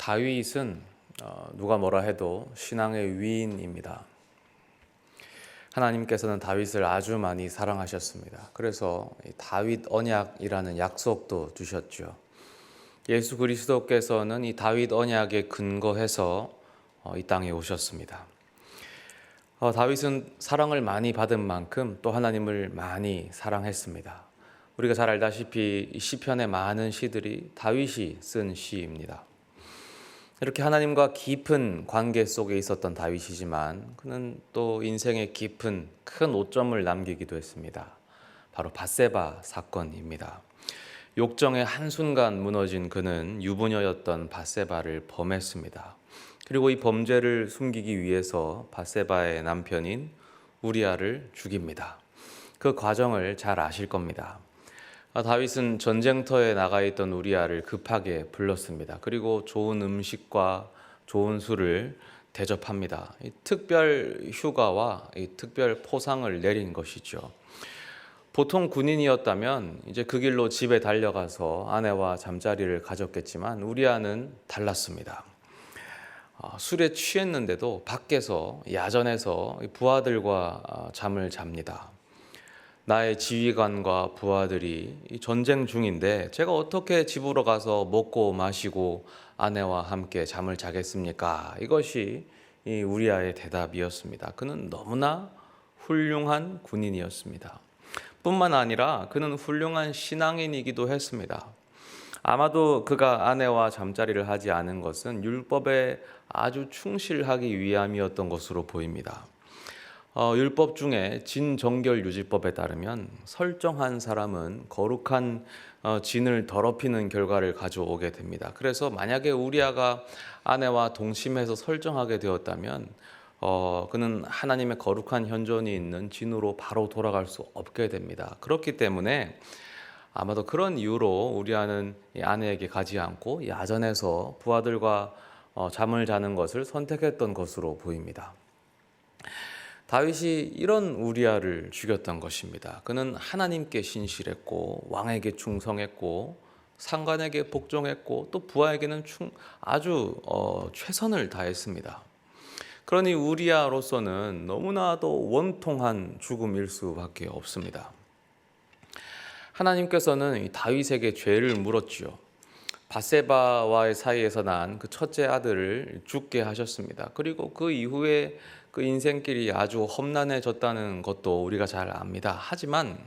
다윗은 누가 뭐라 해도 신앙의 위인입니다. 하나님께서는 다윗을 아주 많이 사랑하셨습니다. 그래서 다윗 언약이라는 약속도 주셨죠. 예수 그리스도께서는 이 다윗 언약에 근거해서 이 땅에 오셨습니다. 다윗은 사랑을 많이 받은 만큼 또 하나님을 많이 사랑했습니다. 우리가 잘 알다시피 이 시편의 많은 시들이 다윗이 쓴 시입니다. 이렇게 하나님과 깊은 관계 속에 있었던 다윗이지만 그는 또 인생의 깊은 큰 오점을 남기기도 했습니다. 바로 밧세바 사건입니다. 욕정의 한순간 무너진 그는 유부녀였던 밧세바를 범했습니다. 그리고 이 범죄를 숨기기 위해서 밧세바의 남편인 우리아를 죽입니다. 그 과정을 잘 아실 겁니다. 다윗은 전쟁터에 나가 있던 우리아를 급하게 불렀습니다. 그리고 좋은 음식과 좋은 술을 대접합니다. 이 특별 휴가와 이 특별 포상을 내린 것이죠. 보통 군인이었다면 이제 그 길로 집에 달려가서 아내와 잠자리를 가졌겠지만 우리아는 달랐습니다. 술에 취했는데도 밖에서 야전에서 부하들과 잠을 잡니다. 나의 지휘관과 부하들이 전쟁 중인데 제가 어떻게 집으로 가서 먹고 마시고 아내와 함께 잠을 자겠습니까? 이것이 이 우리아의 대답이었습니다. 그는 너무나 훌륭한 군인이었습니다. 뿐만 아니라 그는 훌륭한 신앙인이기도 했습니다. 아마도 그가 아내와 잠자리를 하지 않은 것은 율법에 아주 충실하기 위함이었던 것으로 보입니다. 율법 중에 진정결유지법에 따르면 설정한 사람은 거룩한 진을 더럽히는 결과를 가져오게 됩니다. 그래서 만약에 우리아가 아내와 동침해서 설정하게 되었다면 그는 하나님의 거룩한 현존이 있는 진으로 바로 돌아갈 수 없게 됩니다. 그렇기 때문에 아마도 그런 이유로 우리아는 아내에게 가지 않고 야전에서 부하들과 잠을 자는 것을 선택했던 것으로 보입니다. 다윗이 이런 우리아를 죽였던 것입니다. 그는 하나님께 신실했고 왕에게 충성했고 상관에게 복종했고 또 부하에게는 아주 최선을 다했습니다. 그러니 우리아로서는 너무나도 원통한 죽음일 수밖에 없습니다. 하나님께서는 다윗에게 죄를 물었지요. 밧세바와의 사이에서 난 그 첫째 아들을 죽게 하셨습니다. 그리고 그 이후에 그 인생길이 아주 험난해졌다는 것도 우리가 잘 압니다. 하지만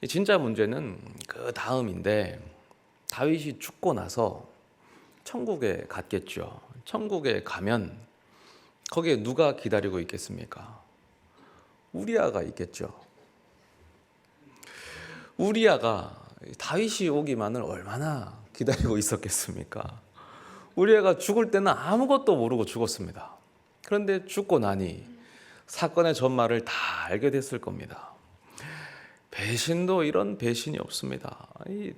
진짜 문제는 그 다음인데 다윗이 죽고 나서 천국에 갔겠죠. 천국에 가면 거기에 누가 기다리고 있겠습니까? 우리아가 있겠죠. 우리아가 다윗이 오기만을 얼마나 기다리고 있었겠습니까? 우리아가 죽을 때는 아무것도 모르고 죽었습니다. 그런데 죽고 나니 사건의 전말을 다 알게 됐을 겁니다. 배신도 이런 배신이 없습니다.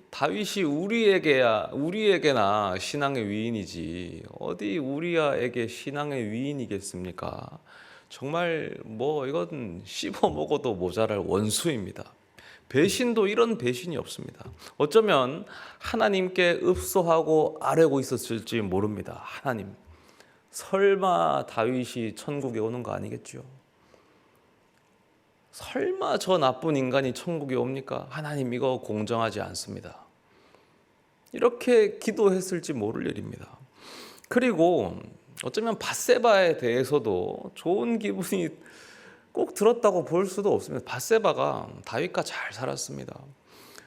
다윗이 우리에게나 신앙의 위인이지 어디 우리아에게 신앙의 위인이겠습니까? 정말 이건 씹어 먹어도 모자랄 원수입니다. 배신도 이런 배신이 없습니다. 어쩌면 하나님께 읍소하고 아뢰고 있었을지 모릅니다. 하나님, 설마 다윗이 천국에 오는 거 아니겠죠? 설마 저 나쁜 인간이 천국에 옵니까? 하나님, 이거 공정하지 않습니다. 이렇게 기도했을지 모를 일입니다. 그리고 어쩌면 밧세바에 대해서도 좋은 기분이 꼭 들었다고 볼 수도 없습니다. 밧세바가 다윗과 잘 살았습니다.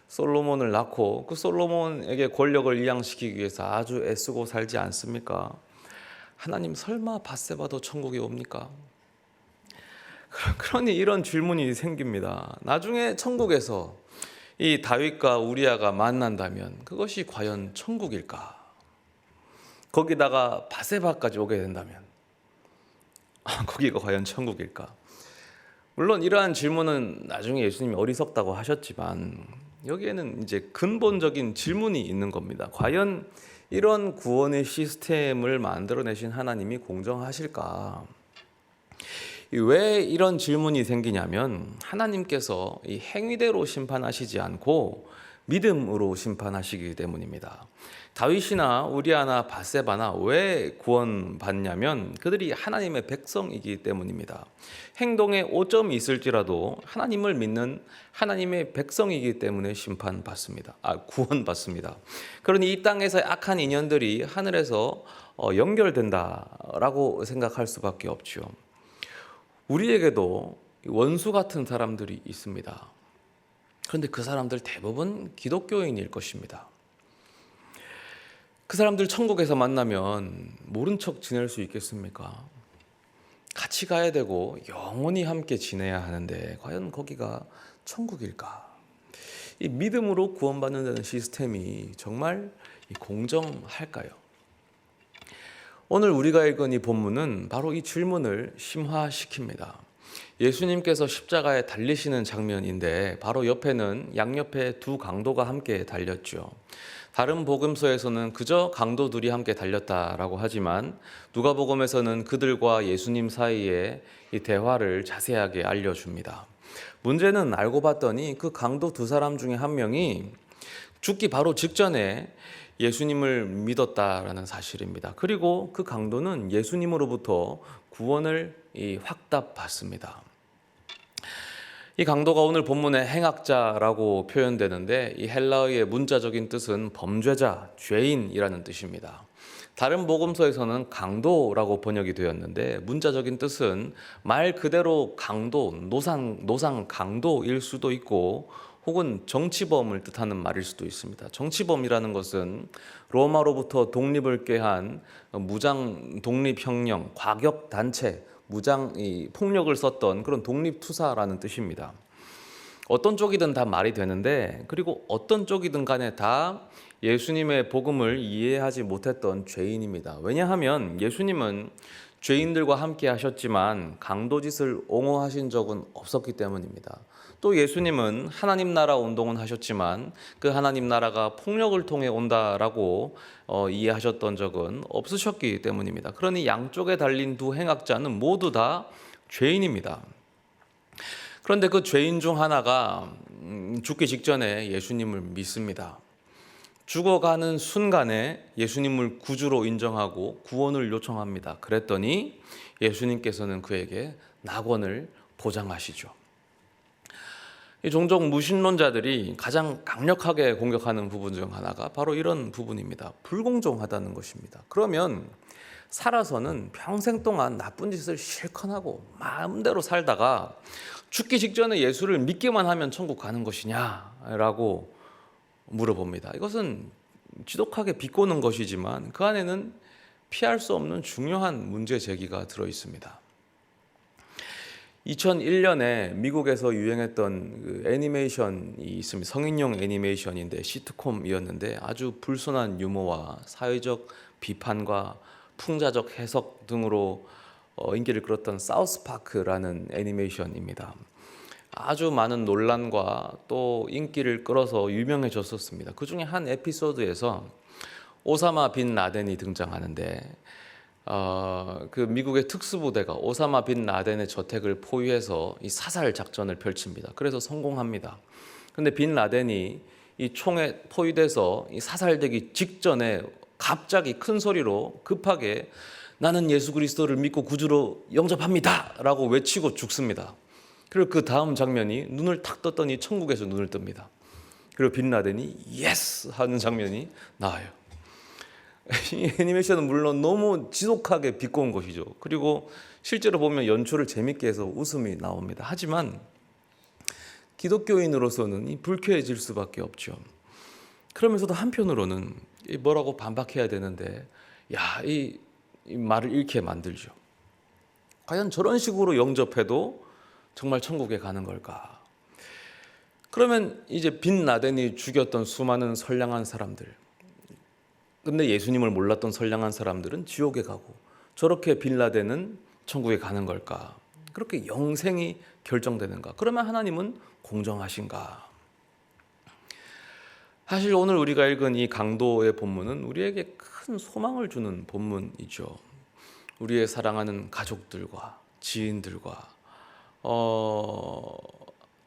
솔로몬을 낳고 그 솔로몬에게 권력을 이양시키기 위해서 아주 애쓰고 살지 않습니까? 하나님, 설마 밧세바도 천국에 옵니까? 그러니 이런 질문이 생깁니다. 나중에 천국에서 이 다윗과 우리아가 만난다면 그것이 과연 천국일까? 거기다가 밧세바까지 오게 된다면 거기가 과연 천국일까? 물론 이러한 질문은 나중에 예수님이 어리석다고 하셨지만 여기에는 이제 근본적인 질문이 있는 겁니다. 과연 이런 구원의 시스템을 만들어내신 하나님이 공정하실까? 왜 이런 질문이 생기냐면 하나님께서 이 행위대로 심판하시지 않고 믿음으로 심판하시기 때문입니다. 다윗이나 우리아나 바세바나 왜 구원받냐면 그들이 하나님의 백성이기 때문입니다. 행동에 오점이 있을지라도 하나님을 믿는 하나님의 백성이기 때문에 구원받습니다. 그러니 이 땅에서의 악한 인연들이 하늘에서 연결된다라고 생각할 수밖에 없죠. 우리에게도 원수 같은 사람들이 있습니다. 그런데 그 사람들 대부분 기독교인일 것입니다. 그 사람들 천국에서 만나면 모른 척 지낼 수 있겠습니까? 같이 가야 되고 영원히 함께 지내야 하는데 과연 거기가 천국일까? 이 믿음으로 구원받는다는 시스템이 정말 공정할까요? 오늘 우리가 읽은 이 본문은 바로 이 질문을 심화시킵니다. 예수님께서 십자가에 달리시는 장면인데 바로 옆에는 양옆에 두 강도가 함께 달렸죠. 다른 복음서에서는 그저 강도 둘이 함께 달렸다라고 하지만 누가복음에서는 그들과 예수님 사이의 이 대화를 자세하게 알려줍니다. 문제는 알고 봤더니 그 강도 두 사람 중에 한 명이 죽기 바로 직전에 예수님을 믿었다라는 사실입니다. 그리고 그 강도는 예수님으로부터 구원을 확답받습니다. 이 강도가 오늘 본문의 행악자라고 표현되는데 이 헬라어의 문자적인 뜻은 범죄자, 죄인이라는 뜻입니다. 다른 복음서에서는 강도라고 번역이 되었는데 문자적인 뜻은 말 그대로 강도, 노상 강도일 수도 있고 혹은 정치범을 뜻하는 말일 수도 있습니다. 정치범이라는 것은 로마로부터 독립을 꾀한 무장 독립혁명, 과격단체, 폭력을 썼던 그런 독립투사라는 뜻입니다. 어떤 쪽이든 다 말이 되는데 그리고 어떤 쪽이든 간에 다 예수님의 복음을 이해하지 못했던 죄인입니다. 왜냐하면 예수님은 죄인들과 함께 하셨지만 강도짓을 옹호하신 적은 없었기 때문입니다. 또 예수님은 하나님 나라 운동은 하셨지만 그 하나님 나라가 폭력을 통해 온다라고 이해하셨던 적은 없으셨기 때문입니다. 그러니 양쪽에 달린 두 행악자는 모두 다 죄인입니다. 그런데 그 죄인 중 하나가 죽기 직전에 예수님을 믿습니다. 죽어가는 순간에 예수님을 구주로 인정하고 구원을 요청합니다. 그랬더니 예수님께서는 그에게 낙원을 보장하시죠. 종종 무신론자들이 가장 강력하게 공격하는 부분 중 하나가 바로 이런 부분입니다. 불공정하다는 것입니다. 그러면 살아서는 평생 동안 나쁜 짓을 실컷 하고 마음대로 살다가 죽기 직전에 예수를 믿기만 하면 천국 가는 것이냐라고 물어봅니다. 이것은 지독하게 비꼬는 것이지만 그 안에는 피할 수 없는 중요한 문제 제기가 들어 있습니다. 2001년에 미국에서 유행했던 그 애니메이션이 있습니다. 성인용 애니메이션인데 시트콤이었는데 아주 불손한 유머와 사회적 비판과 풍자적 해석 등으로 인기를 끌었던 사우스파크라는 애니메이션입니다. 아주 많은 논란과 또 인기를 끌어서 유명해졌었습니다. 그 중에 한 에피소드에서 오사마 빈 라덴이 등장하는데 그 미국의 특수부대가 오사마 빈 라덴의 저택을 포위해서 이 사살 작전을 펼칩니다. 그래서 성공합니다. 그런데 빈 라덴이 이 총에 포위돼서 이 사살되기 직전에 갑자기 큰 소리로 급하게 나는 예수 그리스도를 믿고 구주로 영접합니다 라고 외치고 죽습니다. 그리고 그 다음 장면이 눈을 탁 떴더니 천국에서 눈을 뜹니다. 그리고 빈 라덴이 예스 하는 장면이 나와요. 이 애니메이션은 물론 너무 지독하게 비꼬은 것이죠. 그리고 실제로 보면 연출을 재밌게 해서 웃음이 나옵니다. 하지만 기독교인으로서는 불쾌해질 수밖에 없죠. 그러면서도 한편으로는 뭐라고 반박해야 되는데 이 말을 잃게 만들죠. 과연 저런 식으로 영접해도 정말 천국에 가는 걸까? 그러면 이제 빈 라덴이 죽였던 수많은 선량한 사람들, 근데 예수님을 몰랐던 선량한 사람들은 지옥에 가고 저렇게 빈 라덴은 천국에 가는 걸까? 그렇게 영생이 결정되는가? 그러면 하나님은 공정하신가? 사실 오늘 우리가 읽은 이 강도의 본문은 우리에게 큰 소망을 주는 본문이죠. 우리의 사랑하는 가족들과 지인들과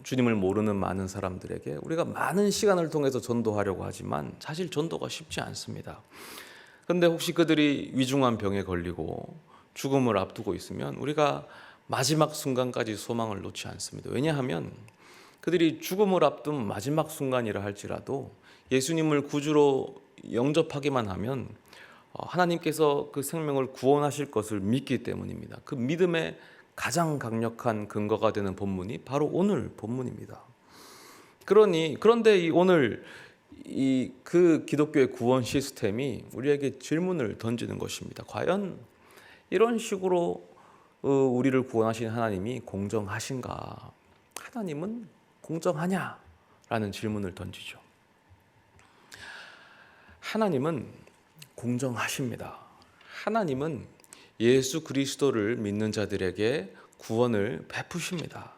주님을 모르는 많은 사람들에게 우리가 많은 시간을 통해서 전도하려고 하지만 사실 전도가 쉽지 않습니다. 그런데 혹시 그들이 위중한 병에 걸리고 죽음을 앞두고 있으면 우리가 마지막 순간까지 소망을 놓지 않습니다. 왜냐하면 그들이 죽음을 앞둔 마지막 순간이라 할지라도 예수님을 구주로 영접하기만 하면 하나님께서 그 생명을 구원하실 것을 믿기 때문입니다. 그 믿음의 가장 강력한 근거가 되는 본문이 바로 오늘 본문입니다. 그런데 오늘 그 기독교의 구원 시스템이 우리에게 질문을 던지는 것입니다. 과연 이런 식으로 우리를 구원하신 하나님이 공정하신가? 하나님은 공정하냐? 라는 질문을 던지죠. 하나님은 공정하십니다. 하나님은 예수 그리스도를 믿는 자들에게 구원을 베푸십니다.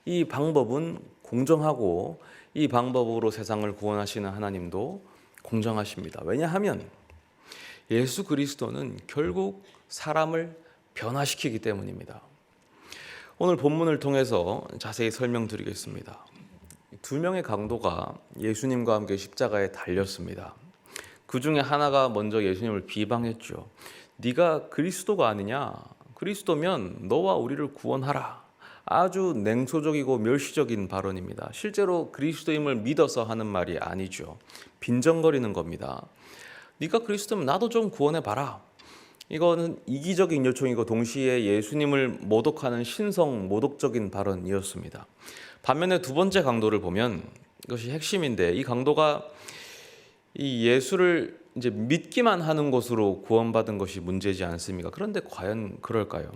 이 방법은 공정하고 이 방법으로 세상을 구원하시는 하나님도 공정하십니다. 왜냐하면 예수 그리스도는 결국 사람을 변화시키기 때문입니다. 오늘 본문을 통해서 자세히 설명드리겠습니다. 두 명의 강도가 예수님과 함께 십자가에 달렸습니다. 그 중에 하나가 먼저 예수님을 비방했죠. 네가 그리스도가 아니냐? 그리스도면 너와 우리를 구원하라. 아주 냉소적이고 멸시적인 발언입니다. 실제로 그리스도임을 믿어서 하는 말이 아니죠. 빈정거리는 겁니다. 네가 그리스도면 나도 좀 구원해봐라. 이거는 이기적인 요청이고 동시에 예수님을 모독하는 신성 모독적인 발언이었습니다. 반면에 두 번째 강도를 보면 이것이 핵심인데, 이 강도가 이 예수를 이제 믿기만 하는 것으로 구원받은 것이 문제지 않습니까? 그런데 과연 그럴까요?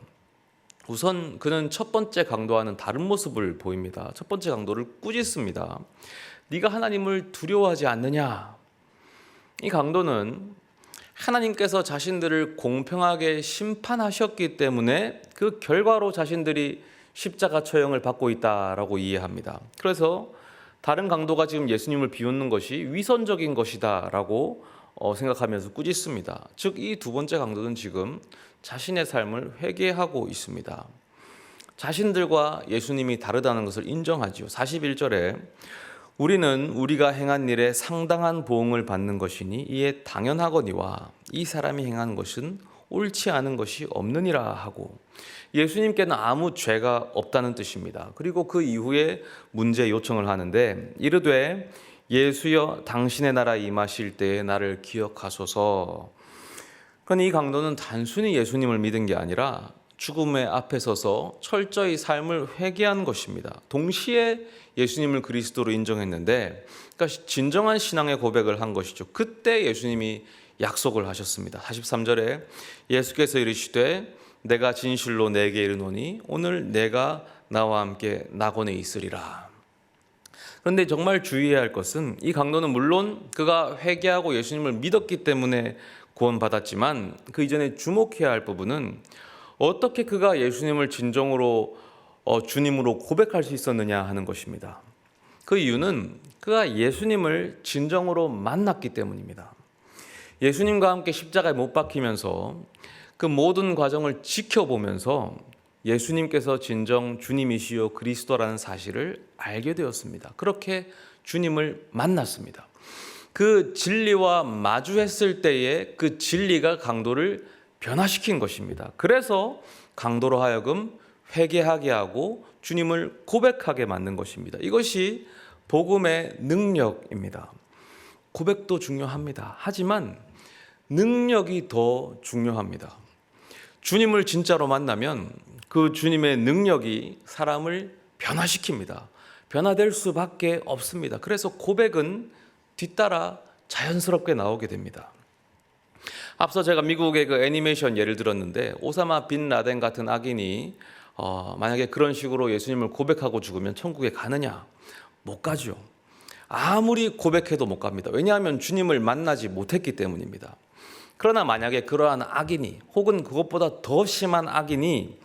우선 그는 첫 번째 강도와는 다른 모습을 보입니다. 첫 번째 강도를 꾸짖습니다. 네가 하나님을 두려워하지 않느냐? 이 강도는 하나님께서 자신들을 공평하게 심판하셨기 때문에 그 결과로 자신들이 십자가 처형을 받고 있다라고 이해합니다. 그래서 다른 강도가 지금 예수님을 비웃는 것이 위선적인 것이다라고 생각하면서 꾸짖습니다. 즉, 이 두 번째 강도는 지금 자신의 삶을 회개하고 있습니다. 자신들과 예수님이 다르다는 것을 인정하지요. 41절에 우리는 우리가 행한 일에 상당한 보응을 받는 것이니 이에 당연하거니와 이 사람이 행한 것은 옳지 않은 것이 없느니라 하고, 예수님께는 아무 죄가 없다는 뜻입니다. 그리고 그 이후에 문제 요청을 하는데 이르되 예수여 당신의 나라 임하실 때에 나를 기억하소서. 그러니 이 강도는 단순히 예수님을 믿은 게 아니라 죽음의 앞에 서서 철저히 삶을 회개한 것입니다. 동시에 예수님을 그리스도로 인정했는데, 그러니까 진정한 신앙의 고백을 한 것이죠. 그때 예수님이 약속을 하셨습니다. 43절에 예수께서 이르시되 내가 진실로 내게 이르노니 오늘 내가 나와 함께 낙원에 있으리라. 그런데 정말 주의해야 할 것은 이 강도는 물론 그가 회개하고 예수님을 믿었기 때문에 구원받았지만 그 이전에 주목해야 할 부분은 어떻게 그가 예수님을 진정으로 주님으로 고백할 수 있었느냐 하는 것입니다. 그 이유는 그가 예수님을 진정으로 만났기 때문입니다. 예수님과 함께 십자가에 못 박히면서 그 모든 과정을 지켜보면서 예수님께서 진정 주님이시요 그리스도라는 사실을 알게 되었습니다. 그렇게 주님을 만났습니다. 그 진리와 마주했을 때에 그 진리가 강도를 변화시킨 것입니다. 그래서 강도로 하여금 회개하게 하고 주님을 고백하게 만든 것입니다. 이것이 복음의 능력입니다. 고백도 중요합니다. 하지만 능력이 더 중요합니다. 주님을 진짜로 만나면 그 주님의 능력이 사람을 변화시킵니다. 변화될 수밖에 없습니다. 그래서 고백은 뒤따라 자연스럽게 나오게 됩니다. 앞서 제가 미국의 그 애니메이션 예를 들었는데, 오사마 빈 라덴 같은 악인이 만약에 그런 식으로 예수님을 고백하고 죽으면 천국에 가느냐? 못 가죠. 아무리 고백해도 못 갑니다. 왜냐하면 주님을 만나지 못했기 때문입니다. 그러나 만약에 그러한 악인이, 혹은 그것보다 더 심한 악인이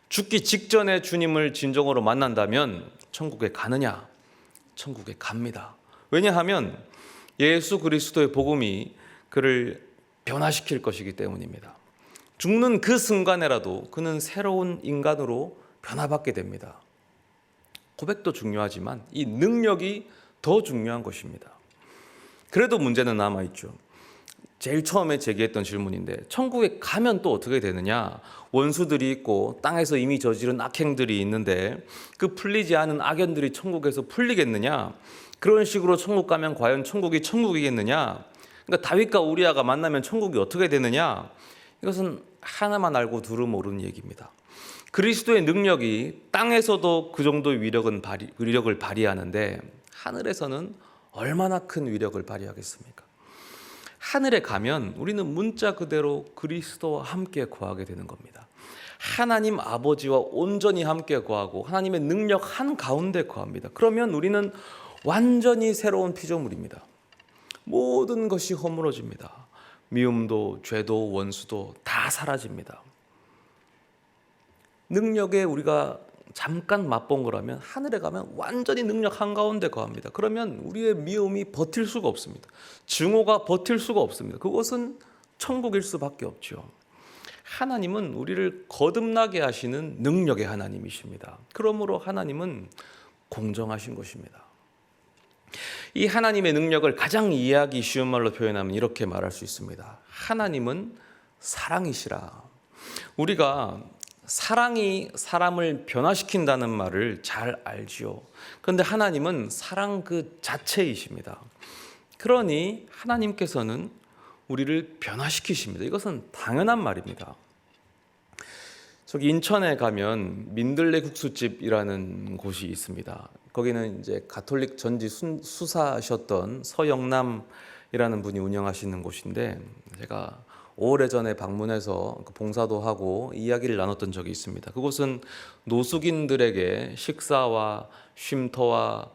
죽기 직전에 주님을 진정으로 만난다면 천국에 가느냐? 천국에 갑니다. 왜냐하면 예수 그리스도의 복음이 그를 변화시킬 것이기 때문입니다. 죽는 그 순간에라도 그는 새로운 인간으로 변화받게 됩니다. 고백도 중요하지만 이 능력이 더 중요한 것입니다. 그래도 문제는 남아있죠. 제일 처음에 제기했던 질문인데 천국에 가면 또 어떻게 되느냐? 원수들이 있고 땅에서 이미 저지른 악행들이 있는데 그 풀리지 않은 악연들이 천국에서 풀리겠느냐? 그런 식으로 천국 가면 과연 천국이 천국이겠느냐? 그러니까 다윗과 우리아가 만나면 천국이 어떻게 되느냐? 이것은 하나만 알고 둘은 모르는 얘기입니다. 그리스도의 능력이 땅에서도 그 정도의 위력을 발휘하는데 하늘에서는 얼마나 큰 위력을 발휘하겠습니까? 하늘에 가면 우리는 문자 그대로 그리스도와 함께 거하게 되는 겁니다. 하나님 아버지와 온전히 함께 거하고 하나님의 능력 한가운데 거합니다. 그러면 우리는 완전히 새로운 피조물입니다. 모든 것이 허물어집니다. 미움도 죄도 원수도 다 사라집니다. 능력에 우리가 잠깐 맛본 거라면 하늘에 가면 완전히 능력 한가운데 거합니다. 그러면 우리의 미움이 버틸 수가 없습니다. 증오가 버틸 수가 없습니다. 그것은 천국일 수밖에 없죠. 하나님은 우리를 거듭나게 하시는 능력의 하나님이십니다. 그러므로 하나님은 공정하신 것입니다. 이 하나님의 능력을 가장 이해하기 쉬운 말로 표현하면 이렇게 말할 수 있습니다. 하나님은 사랑이시라. 우리가 사랑이 사람을 변화시킨다는 말을 잘 알지요. 그런데 하나님은 사랑 그 자체이십니다. 그러니 하나님께서는 우리를 변화시키십니다. 이것은 당연한 말입니다. 저기 인천에 가면 민들레 국수집이라는 곳이 있습니다. 거기는 이제 가톨릭 전지 수사셨던 서영남이라는 분이 운영하시는 곳인데 제가 오래전에 방문해서 봉사도 하고 이야기를 나눴던 적이 있습니다. 그곳은 노숙인들에게 식사와 쉼터와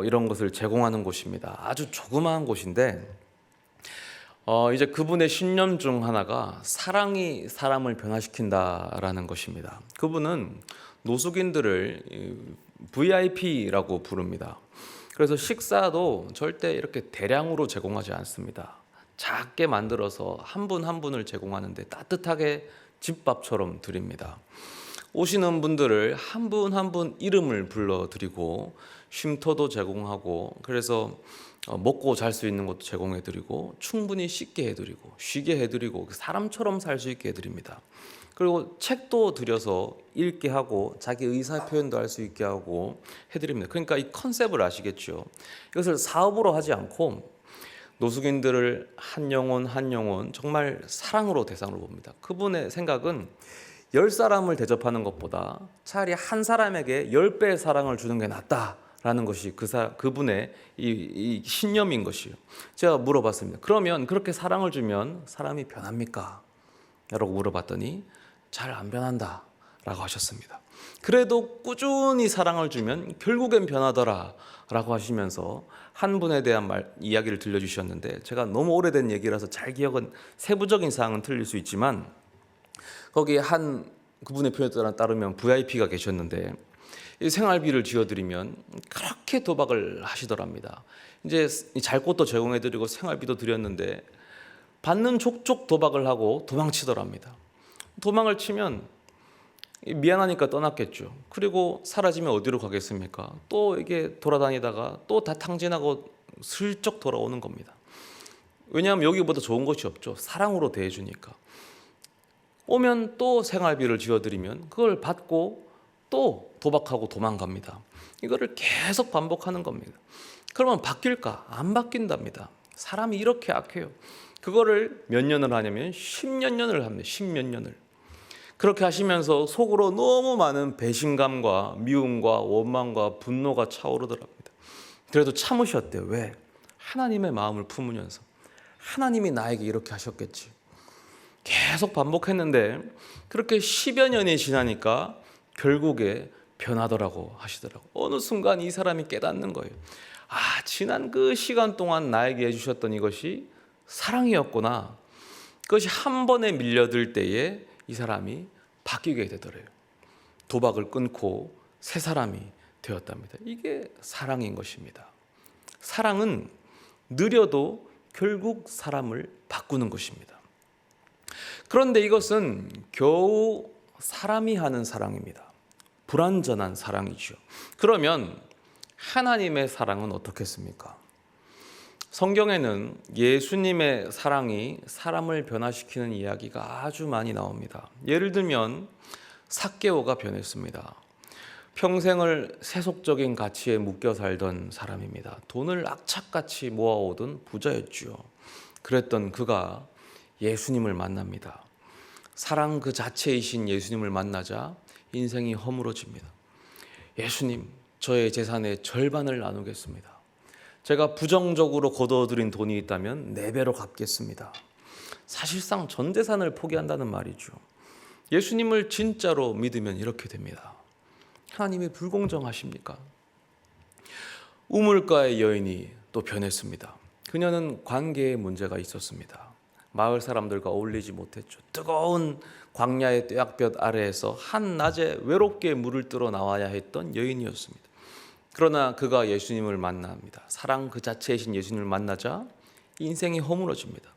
이런 것을 제공하는 곳입니다. 아주 조그마한 곳인데 이제 그분의 신념 중 하나가 사랑이 사람을 변화시킨다라는 것입니다. 그분은 노숙인들을 VIP라고 부릅니다. 그래서 식사도 절대 이렇게 대량으로 제공하지 않습니다. 작게 만들어서 한 분 한 분을 제공하는데 따뜻하게 집밥처럼 드립니다. 오시는 분들을 한 분 한 분 이름을 불러드리고 쉼터도 제공하고 그래서 먹고 잘 수 있는 것도 제공해드리고 충분히 씻게 해드리고 쉬게 해드리고 사람처럼 살 수 있게 해드립니다. 그리고 책도 드려서 읽게 하고 자기 의사 표현도 할 수 있게 하고 해드립니다. 그러니까 이 컨셉을 아시겠죠? 이것을 사업으로 하지 않고 노숙인들을 한 영혼 정말 사랑으로 대상으로 봅니다. 그분의 생각은 10사람을 대접하는 것보다 차라리 한 사람에게 10배의 사랑을 주는 게 낫다라는 것이 그분의 이 신념인 것이에요. 제가 물어봤습니다. 그러면 그렇게 사랑을 주면 사람이 변합니까? 라고 물어봤더니 잘 안 변한다 라고 하셨습니다. 그래도 꾸준히 사랑을 주면 결국엔 변하더라 라고 하시면서 한 분에 대한 이야기를 들려주셨는데 제가 너무 오래된 얘기라서 잘 기억은 세부적인 사항은 틀릴 수 있지만 거기에 그분의 표현에 따르면 VIP가 계셨는데 이 생활비를 지어드리면 그렇게 도박을 하시더랍니다. 이제 잘 곳도 제공해드리고 생활비도 드렸는데 받는 족족 도박을 하고 도망치더랍니다. 도망을 치면 미안하니까 떠났겠죠. 그리고 사라지면 어디로 가겠습니까? 또 이게 돌아다니다가 또 다 탕진하고 슬쩍 돌아오는 겁니다. 왜냐하면 여기보다 좋은 것이 없죠. 사랑으로 대해주니까. 오면 또 생활비를 지어드리면 그걸 받고 또 도박하고 도망갑니다. 이거를 계속 반복하는 겁니다. 그러면 바뀔까? 안 바뀐답니다. 사람이 이렇게 악해요. 그거를 몇 년을 하냐면 10몇 년을 합니다. 10몇 년을. 그렇게 하시면서 속으로 너무 많은 배신감과 미움과 원망과 분노가 차오르더랍니다. 그래도 참으셨대요. 왜? 하나님의 마음을 품으면서 하나님이 나에게 이렇게 하셨겠지. 계속 반복했는데 그렇게 10여 년이 지나니까 결국에 변하더라고 하시더라고요. 어느 순간 이 사람이 깨닫는 거예요. 지난 그 시간 동안 나에게 해주셨던 이것이 사랑이었구나. 그것이 한 번에 밀려들 때에 이 사람이 바뀌게 되더래요. 도박을 끊고 새 사람이 되었답니다. 이게 사랑인 것입니다. 사랑은 느려도 결국 사람을 바꾸는 것입니다. 그런데 이것은 겨우 사람이 하는 사랑입니다. 불완전한 사랑이죠. 그러면 하나님의 사랑은 어떻겠습니까? 성경에는 예수님의 사랑이 사람을 변화시키는 이야기가 아주 많이 나옵니다. 예를 들면 삭개오가 변했습니다. 평생을 세속적인 가치에 묶여 살던 사람입니다. 돈을 악착같이 모아오던 부자였죠. 그랬던 그가 예수님을 만납니다. 사랑 그 자체이신 예수님을 만나자 인생이 허물어집니다. 예수님, 저의 재산의 절반을 나누겠습니다. 제가 부정적으로 거둬들인 돈이 있다면 4배로 갚겠습니다. 사실상 전 재산을 포기한다는 말이죠. 예수님을 진짜로 믿으면 이렇게 됩니다. 하나님이 불공정하십니까? 우물가의 여인이 또 변했습니다. 그녀는 관계에 문제가 있었습니다. 마을 사람들과 어울리지 못했죠. 뜨거운 광야의 뙤약볕 아래에서 한낮에 외롭게 물을 뜨러 나와야 했던 여인이었습니다. 그러나 그가 예수님을 만납니다. 사랑 그 자체이신 예수님을 만나자 인생이 허물어집니다.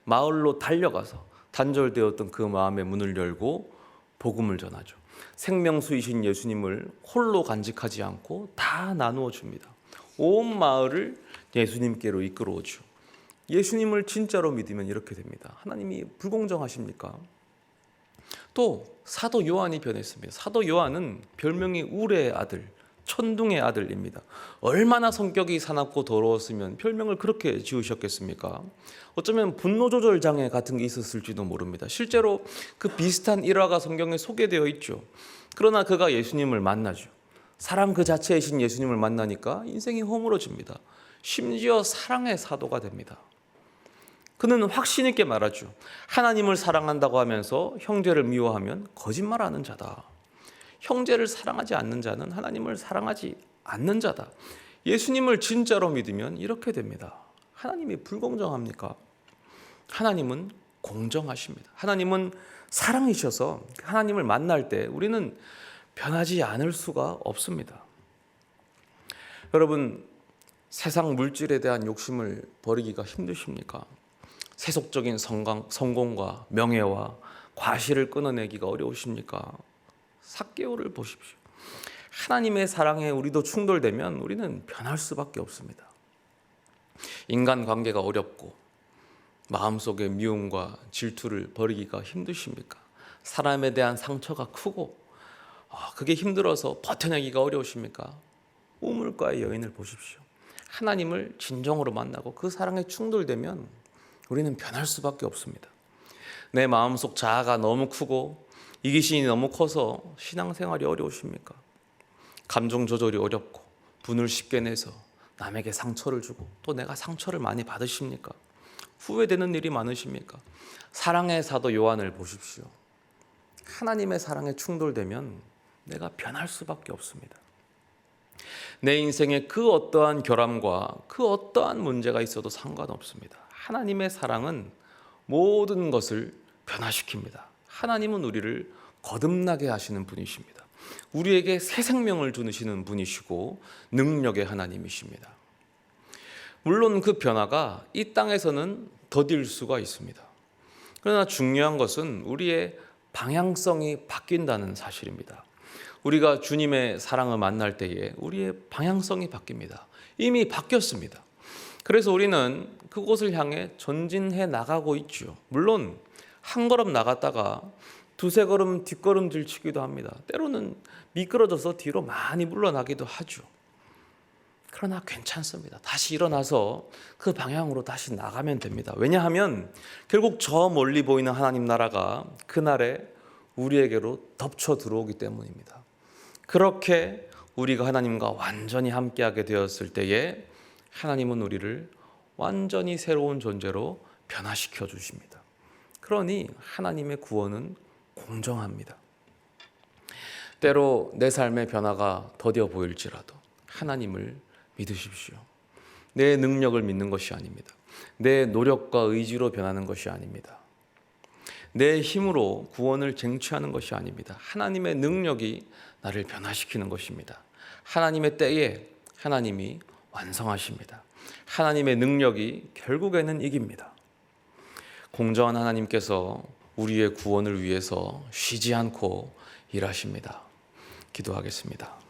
마을로 달려가서 단절되었던 그 마음의 문을 열고 복음을 전하죠. 생명수이신 예수님을 홀로 간직하지 않고 다 나누어 줍니다. 온 마을을 예수님께로 이끌어오죠. 예수님을 진짜로 믿으면 이렇게 됩니다. 하나님이 불공정하십니까? 또 사도 요한이 변했습니다. 사도 요한은 별명이 우레의 아들, 천둥의 아들입니다. 얼마나 성격이 사납고 더러웠으면 별명을 그렇게 지으셨겠습니까? 어쩌면 분노 조절 장애 같은 게 있었을지도 모릅니다. 실제로 그 비슷한 일화가 성경에 소개되어 있죠. 그러나 그가 예수님을 만나죠. 사랑 그 자체이신 예수님을 만나니까 인생이 허물어집니다. 심지어 사랑의 사도가 됩니다. 그는 확신 있게 말하죠. 하나님을 사랑한다고 하면서 형제를 미워하면 거짓말하는 자다. 형제를 사랑하지 않는 자는 하나님을 사랑하지 않는 자다. 예수님을 진짜로 믿으면 이렇게 됩니다. 하나님이 불공정합니까? 하나님은 공정하십니다. 하나님은 사랑이셔서 하나님을 만날 때 우리는 변하지 않을 수가 없습니다. 여러분, 세상 물질에 대한 욕심을 버리기가 힘드십니까? 세속적인 성공과 명예와 과실을 끊어내기가 어려우십니까? 삭개오를 보십시오. 하나님의 사랑에 우리도 충돌되면 우리는 변할 수밖에 없습니다. 인간관계가 어렵고 마음속에 미움과 질투를 버리기가 힘드십니까? 사람에 대한 상처가 크고 그게 힘들어서 버텨내기가 어려우십니까? 우물가의 여인을 보십시오. 하나님을 진정으로 만나고 그 사랑에 충돌되면 우리는 변할 수밖에 없습니다. 내 마음속 자아가 너무 크고 이기심이 너무 커서 신앙생활이 어려우십니까? 감정 조절이 어렵고 분을 쉽게 내서 남에게 상처를 주고 또 내가 상처를 많이 받으십니까? 후회되는 일이 많으십니까? 사랑의 사도 요한을 보십시오. 하나님의 사랑에 충돌되면 내가 변할 수밖에 없습니다. 내 인생에 그 어떠한 결함과 그 어떠한 문제가 있어도 상관없습니다. 하나님의 사랑은 모든 것을 변화시킵니다. 하나님은 우리를 거듭나게 하시는 분이십니다. 우리에게 새 생명을 주시는 분이시고 능력의 하나님이십니다. 물론 그 변화가 이 땅에서는 더딜 수가 있습니다. 그러나 중요한 것은 우리의 방향성이 바뀐다는 사실입니다. 우리가 주님의 사랑을 만날 때에 우리의 방향성이 바뀝니다. 이미 바뀌었습니다. 그래서 우리는 그곳을 향해 전진해 나가고 있죠. 물론 한 걸음 나갔다가 두세 걸음 뒷걸음질 치기도 합니다. 때로는 미끄러져서 뒤로 많이 물러나기도 하죠. 그러나 괜찮습니다. 다시 일어나서 그 방향으로 다시 나가면 됩니다. 왜냐하면 결국 저 멀리 보이는 하나님 나라가 그날에 우리에게로 덮쳐 들어오기 때문입니다. 그렇게 우리가 하나님과 완전히 함께하게 되었을 때에 하나님은 우리를 완전히 새로운 존재로 변화시켜 주십니다. 그러니 하나님의 구원은 공정합니다. 때로 내 삶의 변화가 더뎌 보일지라도 하나님을 믿으십시오. 내 능력을 믿는 것이 아닙니다. 내 노력과 의지로 변하는 것이 아닙니다. 내 힘으로 구원을 쟁취하는 것이 아닙니다. 하나님의 능력이 나를 변화시키는 것입니다. 하나님의 때에 하나님이 완성하십니다. 하나님의 능력이 결국에는 이깁니다. 공정한 하나님께서 우리의 구원을 위해서 쉬지 않고 일하십니다. 기도하겠습니다.